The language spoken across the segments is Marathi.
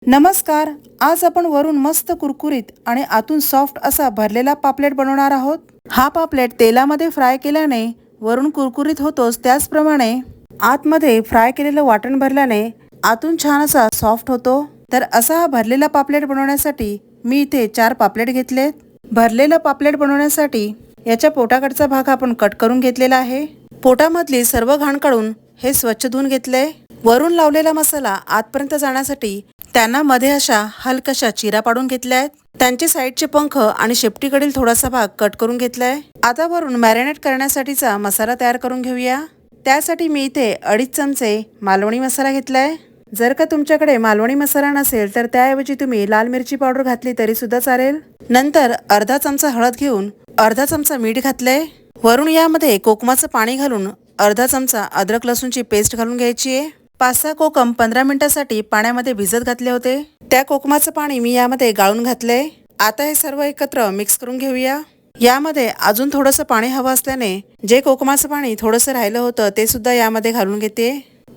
नमस्कार. आज आपण वरून मस्त कुरकुरीत आणि आतून सॉफ्ट असा भरलेला पापलेट बनवणार आहोत. हा पापलेट तेलामध्ये फ्राय केल्याने वरून कुरकुरीत होतोच, त्याचप्रमाणे आतमध्ये फ्राय केलेलं वाटण भरल्याने आतून छान असा सॉफ्ट होतो. तर असा हा भरलेला पापलेट बनवण्यासाठी मी इथे 4 पापलेट घेतलेत. भरलेलं पापलेट बनवण्यासाठी याच्या पोटाकडचा भाग आपण कट करून घेतलेला आहे. पोटामधली सर्व घाण काढून हे स्वच्छ धुवून घेतले. वरून लावलेला मसाला आतपर्यंत जाण्यासाठी त्यांना मध्ये अशा हलकाशा चिरा पाडून घेतल्या आहेत. त्यांचे साईडचे पंख आणि शेपटीकडील थोडासा भाग कट करून घेतलाय. आता वरून मॅरिनेट करण्यासाठीचा मसाला तयार करून घेऊया. त्यासाठी मी इथे 2.5 चमचे मालवणी मसाला घेतलाय. जर का तुमच्याकडे मालवणी मसाला नसेल तर त्याऐवजी तुम्ही लाल मिरची पावडर घातली तरी सुद्धा चालेल. नंतर अर्धा चमचा हळद घेऊन अर्धा चमचा मीठ घातलंय. वरून यामध्ये कोकमाचं पाणी घालून अर्धा चमचा अद्रक लसूणची पेस्ट घालून घ्यायची आहे. 5-6 कोकम 15 मिनिटांसाठी पाण्यामध्ये भिजत घातले होते. त्या कोकमाचं पाणी मी यामध्ये गाळून घातले. आता हे सर्व एकत्र मिक्स करून घेऊया. यामध्ये अजून थोडंसं पाणी हवं असल्याने जे कोकमाचं पाणी थोडंसं राहिलं होतं ते सुद्धा यामध्ये घालून घेते.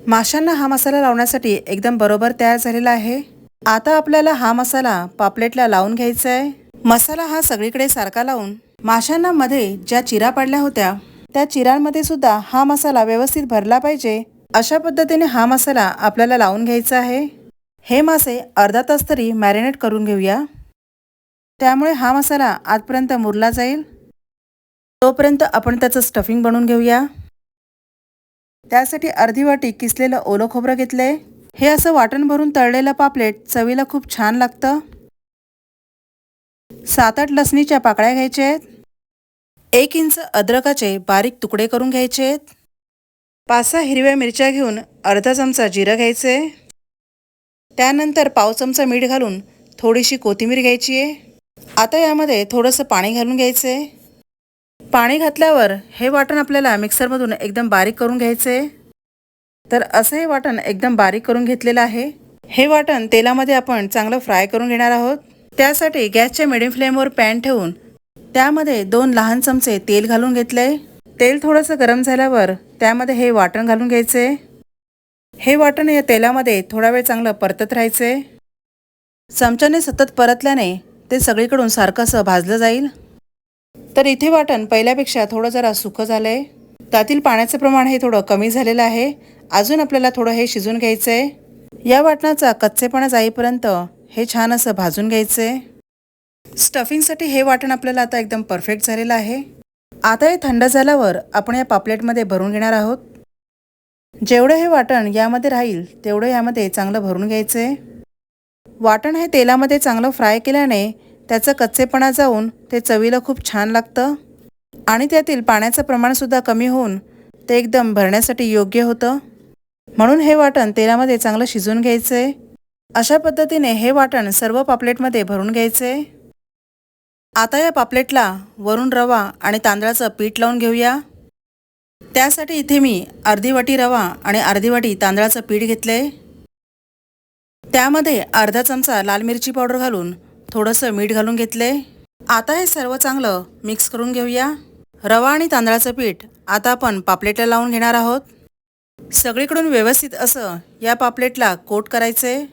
माशांना हा मसाला लावण्यासाठी एकदम बरोबर तयार झालेला आहे. आता आपल्याला हा मसाला पापलेटला लावून घ्यायचा आहे. मसाला हा सगळीकडे सारखा लावून माशांना मध्ये ज्या चिरा पडल्या होत्या त्या चिरांमध्ये सुद्धा हा मसाला व्यवस्थित भरला पाहिजे. अशा पद्धतीने हा मसाला आपल्याला लावून घ्यायचा आहे. हे मासे अर्धा तास तरी मॅरिनेट करून घेऊया. त्यामुळे हा मसाला आतपर्यंत मुरला जाईल. तोपर्यंत आपण त्याचं स्टफिंग बनवून घेऊया. त्यासाठी अर्धी वाटी किसलेलं ओलं खोबरं घेतलंय. हे असं वाटण भरून तळलेलं पापलेट चवीला खूप छान लागतं. 7-8 लसणीच्या पाकळ्या घ्यायच्या आहेत. 1 इंच अद्रकाचे बारीक तुकडे करून घ्यायचे आहेत. 5-6 हिरव्या मिरच्या घेऊन अर्धा चमचा जिरं घ्यायचे. त्यानंतर पाव चमचा मीठ घालून थोडीशी कोथिंबीर घ्यायची आहे. आता यामध्ये थोडंसं पाणी घालून घ्यायचे. पाणी घातल्यावर हे वाटण आपल्याला मिक्सरमधून एकदम बारीक करून घ्यायचे. तर असं हे वाटण एकदम बारीक करून घेतलेलं आहे. हे वाटण तेलामध्ये आपण चांगलं फ्राय करून घेणार आहोत. त्यासाठी गॅसच्या मिडियम फ्लेमवर पॅन ठेवून त्यामध्ये 2 लहान चमचे तेल घालून घेतले. तेल थोडंसं गरम झाल्यावर त्यामध्ये हे वाटण घालून घ्यायचे. हे वाटण या तेलामध्ये थोडा वेळ चांगलं परतत राहायचे. चमच्याने सतत परतल्याने ते सगळीकडून सारखं असं भाजलं जाईल. तर इथे वाटण पहिल्यापेक्षा थोडं जरा सुकं झालंय. त्यातील पाण्याचं प्रमाण हे थोडं कमी झालेलं आहे. अजून आपल्याला थोडं हे शिजून घ्यायचं आहे. या वाटणाचा कच्चेपणा जाईपर्यंत हे छान असं भाजून घ्यायचं आहे. स्टफिंगसाठी हे वाटण आपल्याला आता एकदम परफेक्ट झालेलं आहे. आता हे थंड झाल्यावर आपण या पापलेटमध्ये भरून घेणार आहोत. जेवढं हे वाटण यामध्ये राहील तेवढं यामध्ये चांगलं भरून घ्यायचं आहे. वाटण हे तेलामध्ये चांगलं फ्राय केल्याने त्याचं कच्चेपणा जाऊन ते चवीला खूप छान लागतं आणि त्यातील पाण्याचं प्रमाणसुद्धा कमी होऊन ते एकदम भरण्यासाठी योग्य होतं. म्हणून हे वाटण तेलामध्ये चांगलं शिजवून घ्यायचं आहे. अशा पद्धतीने हे वाटण सर्व पापलेटमध्ये भरून घ्यायचं आहे. आता या पापलेटला वरून रवा आणि तांदळाचं पीठ लावून घेऊया. त्यासाठी इथे मी अर्धी वाटी रवा आणि अर्धी वाटी तांदळाचं पीठ घेतलंय. त्यामध्ये अर्धा चमचा लाल मिरची पावडर घालून थोडंसं मीठ घालून घेतलंय. आता हे सर्व चांगलं मिक्स करून घेऊया. रवा आणि तांदळाचं पीठ आता आपण पापलेटला लावून घेणार आहोत. सगळीकडून व्यवस्थित असं या पापलेटला कोट करायचंय.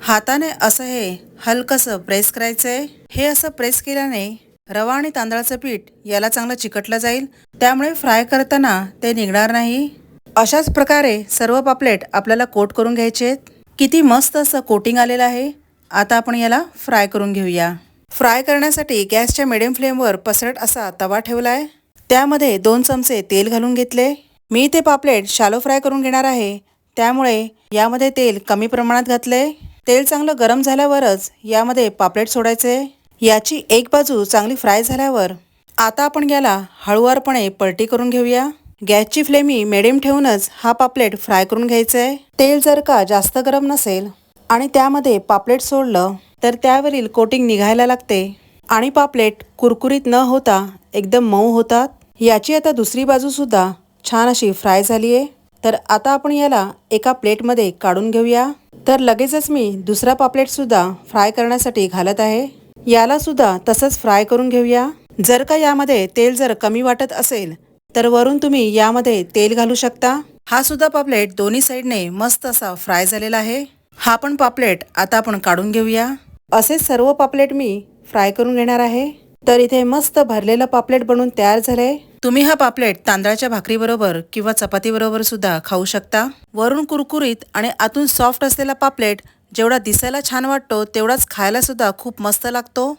हाताने असं हे हलकंसं प्रेस करायचंय. हे असं प्रेस केल्याने रवा आणि तांदळाचं पीठ याला चांगलं चिकटलं जाईल. त्यामुळे फ्राय करताना ते निघणार नाही. अशाच प्रकारे सर्व पापलेट आपल्याला कोट करून घ्यायचे आहेत. किती मस्त असं कोटिंग आलेलं आहे. आता आपण याला फ्राय करून घेऊया. फ्राय करण्यासाठी गॅसच्या मिडियम फ्लेमवर पसरट असा तवा ठेवला आहे. त्यामध्ये 2 चमचे तेल घालून घेतले. मी ते पापलेट शॅलो फ्राय करून घेणार आहे. त्यामुळे यामध्ये तेल कमी प्रमाणात घातले. तेल चांगलं गरम झाल्यावरच यामध्ये पापलेट सोडायचे. याची एक बाजू चांगली फ्राय झाल्यावर आता आपण याला हळूवारपणे पलटी करून घेऊया. गॅसची फ्लेम ही मिडियम ठेवूनच हा पापलेट फ्राय करून घ्यायचा आहे. तेल जर का जास्त गरम नसेल आणि त्यामध्ये पापलेट सोडलं तर त्यावरील कोटिंग निघायला लागते आणि पापलेट कुरकुरीत न होता एकदम मऊ होतात. याची आता दुसरी बाजू सुद्धा छान अशी फ्राय झाली आहे. तर आता आपण याला एका प्लेटमध्ये काढून घेऊया. तर लगेचच मी दुसरा पापलेट सुद्धा फ्राय करण्यासाठी घालत आहे. याला सुद्धा तसंच फ्राय करून घेऊया. जर का यामध्ये तेल जर कमी वाटत असेल तर वरून तुम्ही यामध्ये तेल घालू शकता. हा सुद्धा पापलेट दोन्ही साईडने मस्त असा फ्राय झालेला आहे. हा पण पापलेट आता आपण काढून घेऊया. असे सर्व पापलेट मी फ्राय करून घेणार आहे. तर इथे मस्त भरलेलं पापलेट बनवून तयार झालंय. तुम्ही हा पापलेट तांदळाच्या भाकरीबरोबर किंवा चपातीबरोबर सुद्धा खाऊ शकता. वरून कुरकुरीत आणि आतून सॉफ्ट असलेला पापलेट जेवढा दिसायला छान वाटतो तेवढाच खायला सुद्धा खूप मस्त लागतो.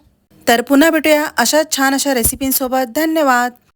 तर पुन्हा भेटूया अशा छान अशा रेसिपींसोबत. धन्यवाद.